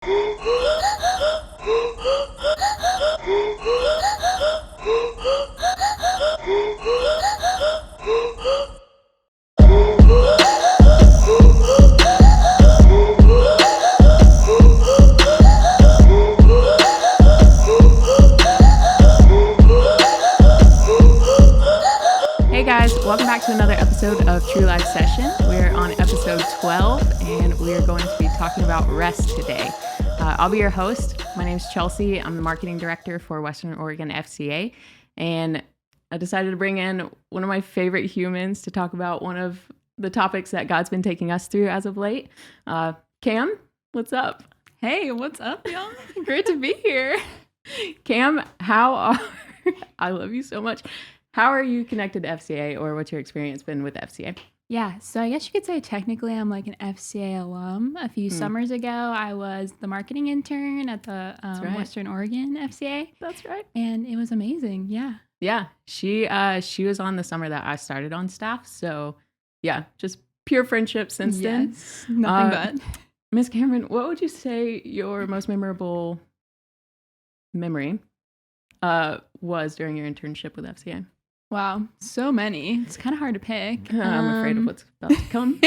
Hey guys, welcome back to another episode of True Life Session. We're on episode 12 and we are going to be talking about rest today. I'll be your host. My name is Chelsea. I'm the marketing director for Western Oregon FCA, and I decided to bring in one of my favorite humans to talk about one of the topics that God's been taking us through as of late. Cam, what's up? Hey, what's up, y'all? Great to be here. Cam, I love you so much. How are you connected to FCA, or what's your experience been with FCA? Yeah, so I guess you could say technically I'm like an FCA alum. A few summers ago, I was the marketing intern at the Western Oregon FCA. That's right. And it was amazing. Yeah. Yeah, she was on the summer that I started on staff. So yeah, just pure friendship since then. Nothing but. Miss Cameron, what would you say your most memorable memory was during your internship with FCA? Wow, so many. It's kind of hard to pick. I'm afraid of what's about to come.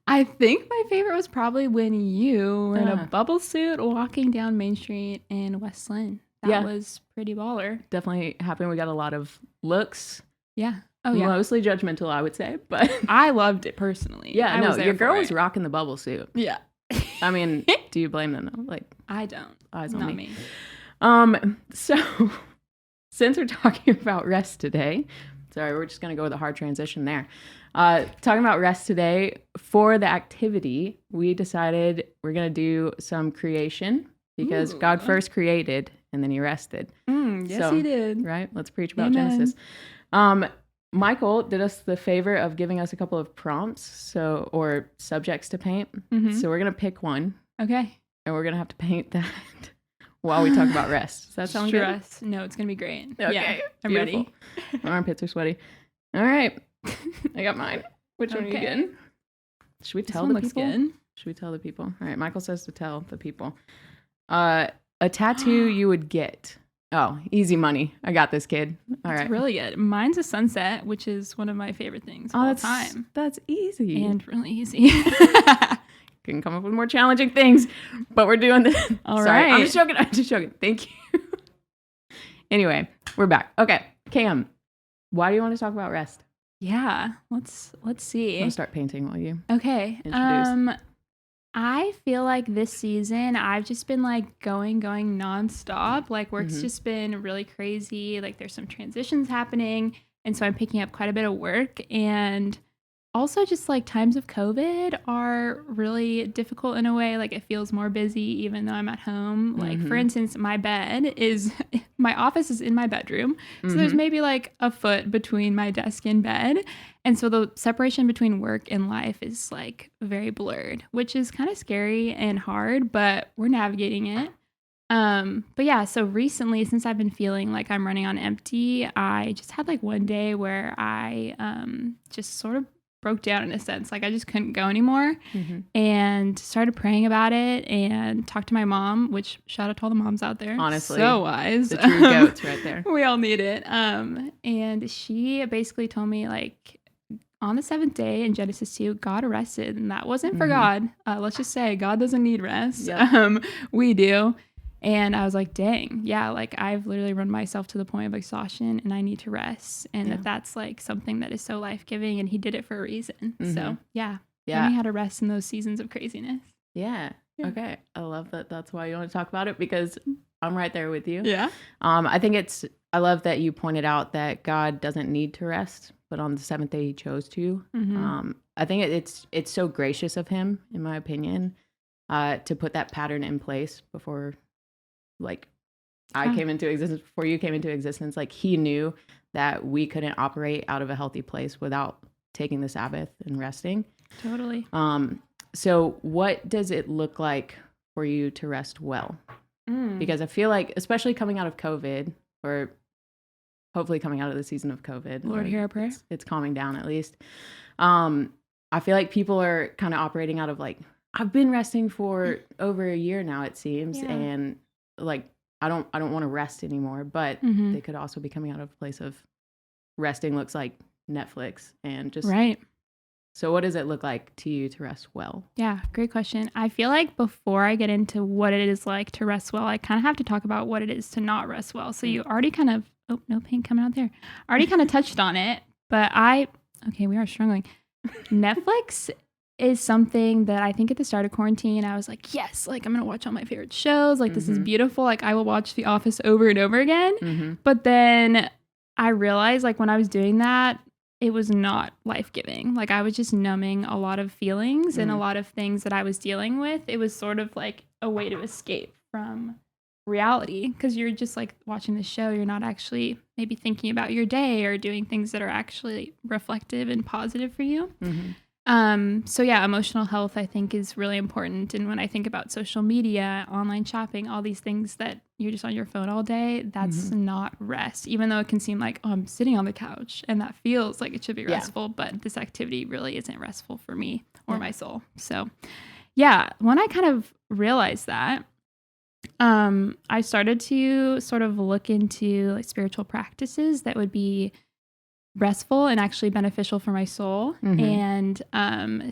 I think my favorite was probably when you were in a bubble suit walking down Main Street in West Lynn. That was pretty baller. Definitely happened. We got a lot of looks. Yeah. Oh, yeah. Mostly judgmental, I would say, but I loved it personally. Yeah, no, your girl was rocking the bubble suit. Yeah. I mean, do you blame them though? Like, I don't. Eyes on Not me. me. So since we're talking about rest today, sorry, we're just going to go with a hard transition there. Talking about rest today, for the activity, we decided we're going to do some creation because God first created and then he rested. Yes, he did. Right? Let's preach about Genesis. Michael did us the favor of giving us a couple of prompts, or subjects to paint. So we're going to pick one. Okay. And we're going to have to paint that while we talk about rest. Does that sound good? No, it's going to be great. Okay. Yeah, I'm Beautiful. ready. My armpits are sweaty. All right. I got mine. Which one are you getting? Should we tell the people? Good. Should we tell the people? All right. Michael says to tell the people. A tattoo you would get. Oh, easy money. I got this, kid. All right. It's really good. Mine's a sunset, which is one of my favorite things of all time. That's easy. And really easy. Can come up with more challenging things, but we're doing this. All Sorry, right. I'm just joking. Thank you. Anyway, we're back. Okay, Cam, why do you want to talk about rest? Yeah, let's see. I'll start painting while you introduce. I feel like this season I've just been like going nonstop. Like work's just been really crazy. Like there's some transitions happening, and so I'm picking up quite a bit of work. And also just like times of COVID are really difficult in a way. Like it feels more busy even though I'm at home. Like for instance, my office is in my bedroom. So there's maybe like a foot between my desk and bed. And so the separation between work and life is like very blurred, which is kind of scary and hard, but we're navigating it. But yeah, so recently, since I've been feeling like I'm running on empty, I just had like one day where I just sort of broke down in a sense. Like I just couldn't go anymore and started praying about it and talked to my mom, which shout out to all the moms out there. Honestly. So wise. The true goats right there. We all need it. And she basically told me like on the seventh day in Genesis 2, God rested, and that wasn't for God. Let's just say God doesn't need rest. Yep. We do. And I was like, dang, yeah, like I've literally run myself to the point of exhaustion and I need to rest. And that's like something that is so life-giving, and he did it for a reason. So yeah. Learning how to rest in those seasons of craziness. Yeah. Okay. I love that. That's why you want to talk about it, because I'm right there with you. Yeah. I love that you pointed out that God doesn't need to rest, but on the seventh day he chose to. I think it's so gracious of him, in my opinion, to put that pattern in place before I came into existence, before you came into existence. Like he knew that we couldn't operate out of a healthy place without taking the Sabbath and resting. Totally. So what does it look like for you to rest well? Because I feel like, especially coming out of COVID, or hopefully coming out of the season of COVID, Lord, hear our prayer. It's calming down at least. I feel like people are kind of operating out of like I've been resting for over a year now, it seems, Yeah. and like I don't want to rest anymore, but Mm-hmm. they could also be coming out of a place of resting looks like Netflix and just Right. So what does it look like to you to rest well? Yeah, great question. I feel like before I get into what it is like to rest well, I kind of have to talk about what it is to not rest well. So you already kind of, oh, no paint coming out there. Already kind of touched on it, but okay, we are struggling. Netflix is something that I think at the start of quarantine, I was like, yes, like I'm going to watch all my favorite shows. Like this is beautiful. Like I will watch The Office over and over again. But then I realized like when I was doing that, it was not life-giving. Like I was just numbing a lot of feelings and a lot of things that I was dealing with. It was sort of like a way to escape from reality because you're just like watching the show. You're not actually maybe thinking about your day or doing things that are actually reflective and positive for you. So yeah, emotional health I think is really important. And when I think about social media, online shopping, all these things that you're just on your phone all day, that's not rest. Even though it can seem like, oh, I'm sitting on the couch and that feels like it should be restful, but this activity really isn't restful for me or my soul. So yeah, when I kind of realized that, I started to sort of look into like spiritual practices that would be restful and actually beneficial for my soul. And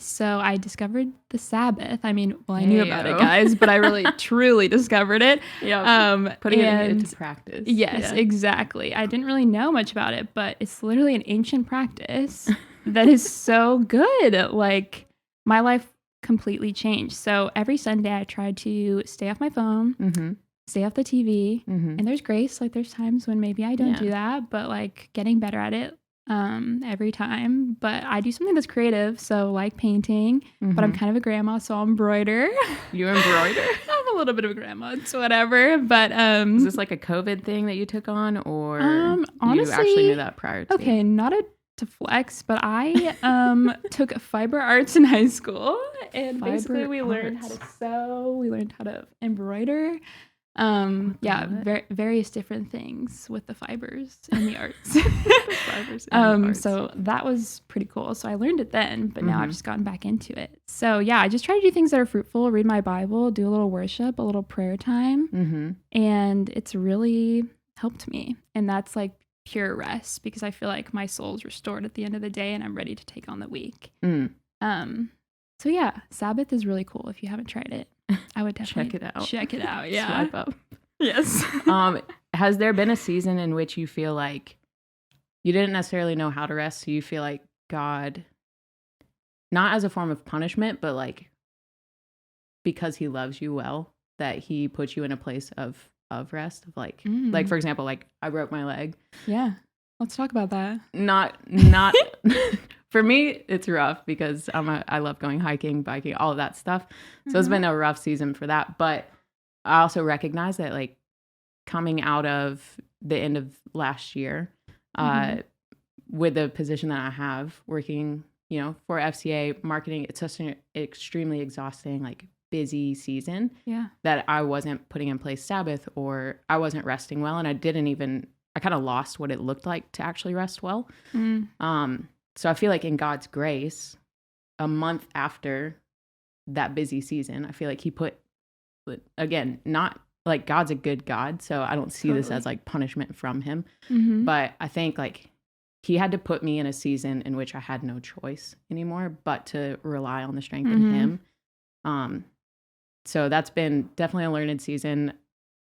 so I discovered the Sabbath. I mean, well, I knew about it, guys, but I really truly discovered it. Putting it into practice. Yes, exactly. I didn't really know much about it, but it's literally an ancient practice that is so good. Like my life completely changed. So every Sunday I tried to stay off my phone, stay off the TV, and there's grace. Like there's times when maybe I don't do that, but like getting better at it every time. But I do something that's creative, so like painting, but I'm kind of a grandma, so I'll embroider. You embroider? I'm a little bit of a grandma, it's whatever. But is this like a COVID thing that you took on, or honestly, you actually knew that prior to? Okay, not to flex, but I took fiber arts in high school, and basically we learned how to sew, we learned how to embroider. Various different things with the fibers and the arts. So that was pretty cool. So I learned it then, but now I've just gotten back into it. So yeah, I just try to do things that are fruitful, read my Bible, do a little worship, a little prayer time. And it's really helped me. And that's like pure rest because I feel like my soul's restored at the end of the day and I'm ready to take on the week. So yeah, Sabbath is really cool. If you haven't tried it, I would definitely check it out. Yeah. Swipe up. Yes. Has there been a season in which you feel like you didn't necessarily know how to rest, so you feel like God, not as a form of punishment, but like because he loves you well, that he puts you in a place of rest, of like for example, like I broke my leg. Yeah. Let's talk about that. Not for me, it's rough because I love going hiking, biking, all of that stuff. So it's been a rough season for that. But I also recognize that like coming out of the end of last year, with the position that I have working, for FCA marketing, it's such an extremely exhausting, like busy season that I wasn't putting in place Sabbath, or I wasn't resting well. And I kind of lost what it looked like to actually rest well. So I feel like in God's grace, a month after that busy season, I feel like he put, again, not like God's a good God. So I don't see this as like punishment from him. But I think like he had to put me in a season in which I had no choice anymore, but to rely on the strength in him. So that's been definitely a learned season.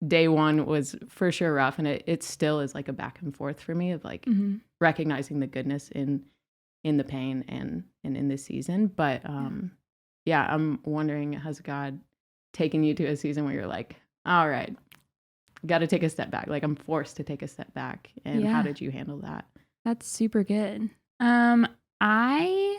Day one was for sure rough, and it still is like a back and forth for me of like recognizing the goodness in the pain and in this season. But I'm wondering, has God taken you to a season where you're like, all right, got to take a step back, like I'm forced to take a step back, and how did you handle that? That's super good. I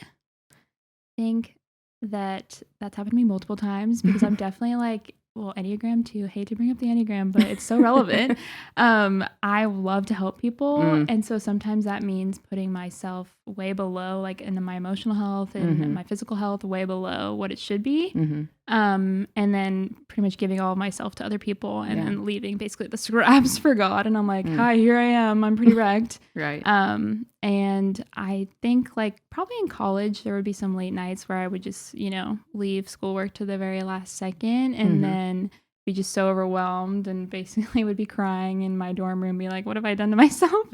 think that's happened to me multiple times because I'm definitely like, well, Enneagram too. Hate to bring up the Enneagram, but it's so relevant. I love to help people. And so sometimes that means putting myself way below, like in my emotional health and my physical health, way below what it should be. And then pretty much giving all of myself to other people and then leaving basically the scraps for God. And I'm like, hi, here I am. I'm pretty wrecked. Right. And I think like probably in college, there would be some late nights where I would just, leave schoolwork to the very last second and then be just so overwhelmed and basically would be crying in my dorm room, be like, what have I done to myself?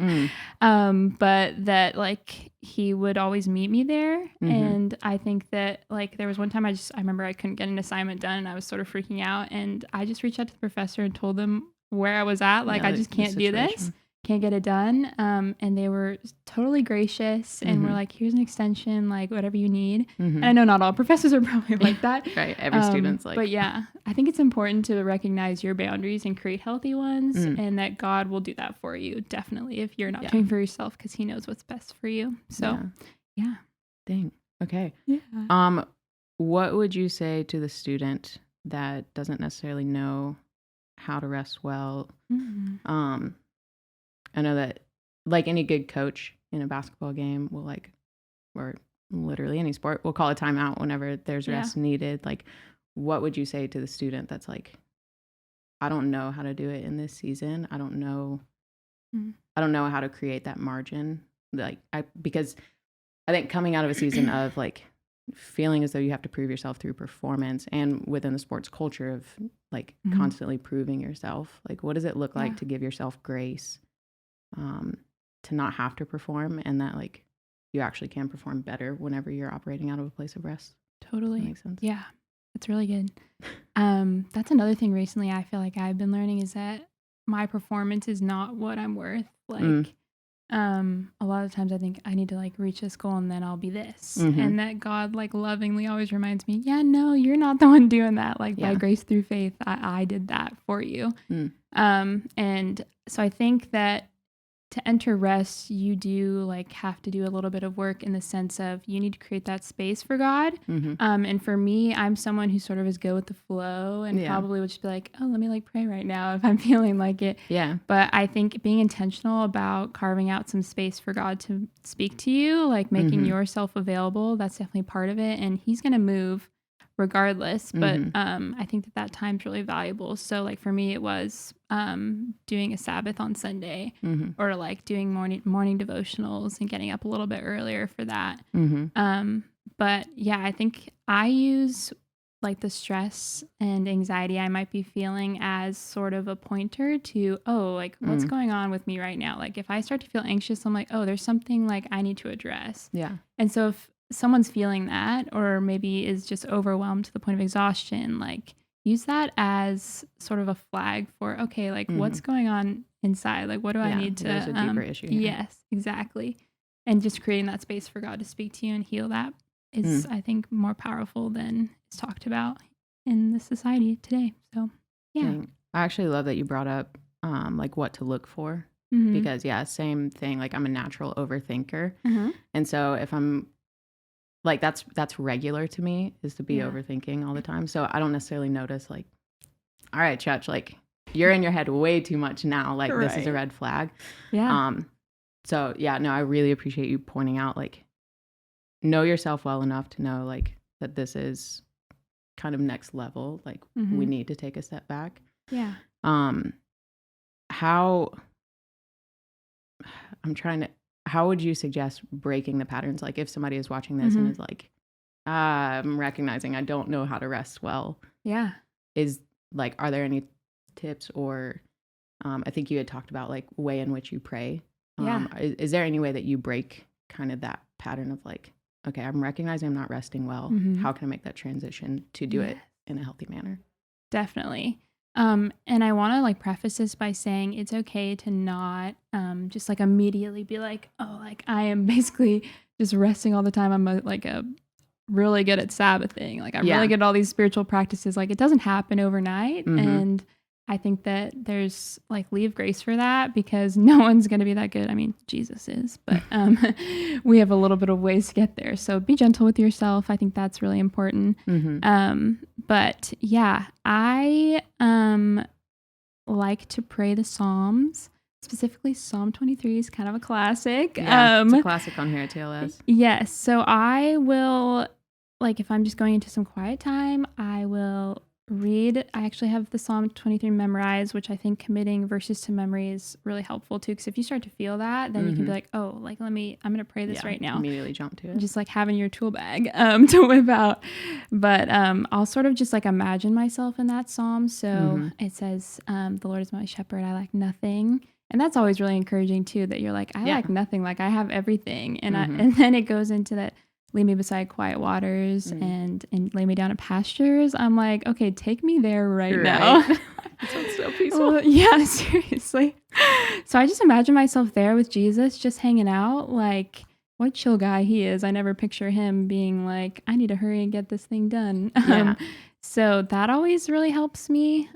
But that like he would always meet me there. And I think that like there was one time I remember I couldn't get an assignment done and I was sort of freaking out. And I just reached out to the professor and told them where I was at. Like, I just can't do this. Can't get it done. And they were totally gracious and were like, here's an extension, like whatever you need. And I know not all professors are probably like that. Right. Every student's like. But yeah, I think it's important to recognize your boundaries and create healthy ones and that God will do that for you. Definitely. If you're not doing for yourself, because he knows what's best for you. So yeah. Dang. Okay. Yeah. What would you say to the student that doesn't necessarily know how to rest well? I know that like any good coach in a basketball game will like, or literally any sport, will call a timeout whenever there's rest needed. Like, what would you say to the student that's like, I don't know how to do it in this season. I don't know how to create that margin. Because I think coming out of a season of like feeling as though you have to prove yourself through performance and within the sports culture of like constantly proving yourself, like what does it look like to give yourself grace to not have to perform, and that like you actually can perform better whenever you're operating out of a place of rest? Totally. That makes sense. Yeah, that's really good. That's another thing recently I feel like I've been learning is that my performance is not what I'm worth. Like a lot of times I think I need to like reach this goal and then I'll be this. And that God like lovingly always reminds me, yeah, no, you're not the one doing that. Like by grace through faith, I did that for you. And so I think that to enter rest, you do like have to do a little bit of work in the sense of you need to create that space for God. And for me, I'm someone who sort of is go with the flow and probably would just be like, oh, let me like pray right now if I'm feeling like it. Yeah. But I think being intentional about carving out some space for God to speak to you, like making yourself available, that's definitely part of it. And he's going to move regardless. But I think that time's really valuable. So like for me, it was doing a Sabbath on Sunday or like doing morning devotionals and getting up a little bit earlier for that. But yeah, I think I use like the stress and anxiety I might be feeling as sort of a pointer to, like what's going on with me right now? Like if I start to feel anxious, I'm like, there's something like I need to address. Yeah. And so if someone's feeling that or maybe is just overwhelmed to the point of exhaustion, like use that as sort of a flag for, okay, like what's going on inside? Like what do I need to there's a deeper issue here. Yes, exactly. And just creating that space for God to speak to you and heal that is I think more powerful than is talked about in the society today. So yeah. I actually love that you brought up like what to look for because same thing, like I'm a natural overthinker. And so if I'm like that's regular to me is to be overthinking all the time. So I don't necessarily notice like, all right, Church, like you're in your head way too much now. Like this is a red flag. Yeah. So yeah, no, I really appreciate you pointing out like know yourself well enough to know like that this is kind of next level. Like we need to take a step back. Yeah. How would you suggest breaking the patterns? Like if somebody is watching this and is like, I'm recognizing I don't know how to rest well. Yeah. Are there any tips or, I think you had talked about like way in which you pray. Is there any way that you break kind of that pattern of like, okay, I'm recognizing I'm not resting well. How can I make that transition to do it in a healthy manner? Definitely. And I want to like preface this by saying it's okay to not just like immediately be like, like I am basically just resting all the time. I'm really good at Sabbathing. Like I'm really good at all these spiritual practices. Like it doesn't happen overnight. And I think that there's like leave grace for that because no one's going to be that good. I mean, Jesus is, but we have a little bit of ways to get there. So be gentle with yourself. I think that's really important. But yeah, I like to pray the Psalms. Specifically, Psalm 23 is kind of a classic. Yeah, it's a classic on here at TLS. Yes. So I will, like, if I'm just going into some quiet time, I will read. I actually have the Psalm 23 memorized, which I think committing verses to memory is really helpful too. Because if you start to feel that, then you can be like, oh, like I'm going to pray this right now. Immediately jump to it. Just like having your tool bag to whip out. But I'll sort of just like imagine myself in that Psalm. So it says, the Lord is my shepherd. I lack nothing. And that's always really encouraging too, that you're like, I lack nothing. Like I have everything. And and then it goes into that, lead me beside quiet waters and lay me down at pastures. I'm like, okay, take me there right now. That sounds so peaceful. Well, yeah, seriously. So I just imagine myself there with Jesus, just hanging out. Like, what a chill guy he is. I never picture him being like, I need to hurry and get this thing done. So that always really helps me.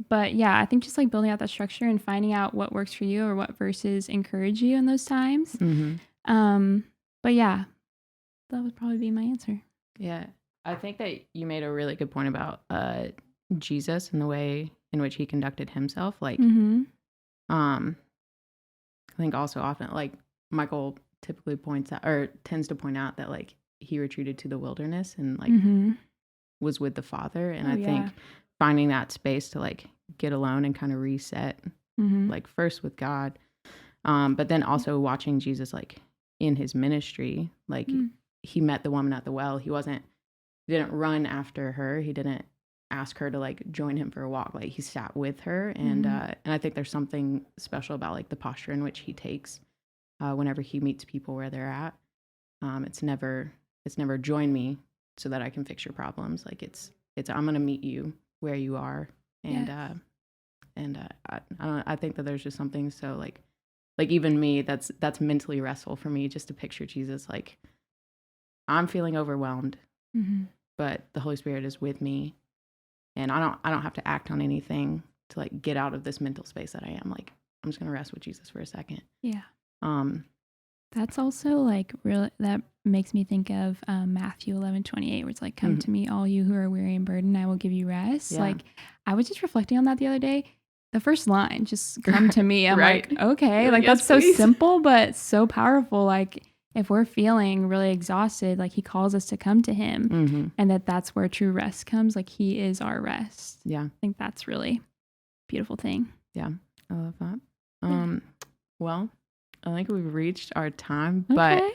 But yeah, I think just like building out that structure and finding out what works for you or what verses encourage you in those times. But yeah, that would probably be my answer. Yeah. I think that you made a really good point about Jesus and the way in which he conducted himself. Like, I think also often, like, Michael typically points out or tends to point out that, like, he retreated to the wilderness and, like, was with the Father. And I think finding that space to, like, get alone and kind of reset, like, first with God, but then also watching Jesus, like, in his ministry, like he met the woman at the well. He didn't run after her. He didn't ask her to like join him for a walk. Like he sat with her. And I think there's something special about like the posture in which he takes whenever he meets people where they're at. It's never join me so that I can fix your problems. Like it's I'm going to meet you where you are. And, I think that there's just something so like even me, that's mentally restful for me just to picture Jesus. Like I'm feeling overwhelmed, but the Holy Spirit is with me, and I don't have to act on anything to like get out of this mental space that I am. Like I'm just gonna rest with Jesus for a second. Yeah. That's also like really that makes me think of Matthew 11:28, where it's like, "Come to me, all you who are weary and burdened, I will give you rest." Yeah. Like I was just reflecting on that the other day. The first line, just come to me. I'm like, okay, like that's so simple, but so powerful. Like if we're feeling really exhausted, like he calls us to come to him and that's where true rest comes. Like he is our rest. Yeah. I think that's really a beautiful thing. Yeah. I love that. Well, I think we've reached our time, but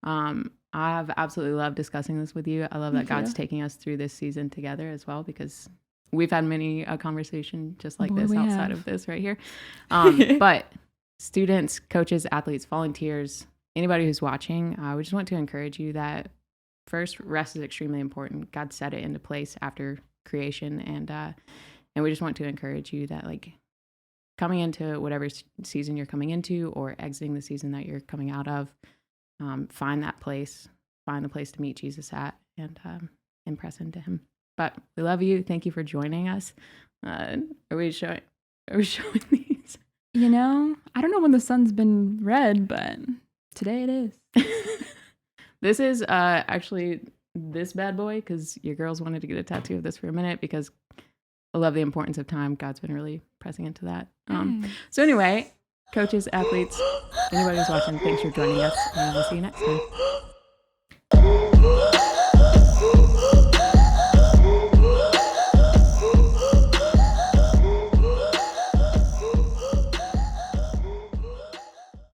I have absolutely loved discussing this with you. I love that God's taking us through this season together as well, because we've had many a conversation just like this outside of this right here. But students, coaches, athletes, volunteers, anybody who's watching, we just want to encourage you that first, rest is extremely important. God set it into place after creation. And we just want to encourage you that like coming into whatever season you're coming into or exiting the season that you're coming out of, find that place, find the place to meet Jesus at and press into him. But we love you. Thank you for joining us. Are we showing these? You know, I don't know when the sun's been red, but today it is. This is actually this bad boy, because your girls wanted to get a tattoo of this for a minute because I love the importance of time. God's been really pressing into that. So anyway, coaches, athletes, anybody who's watching, thanks for joining us. And we'll see you next time.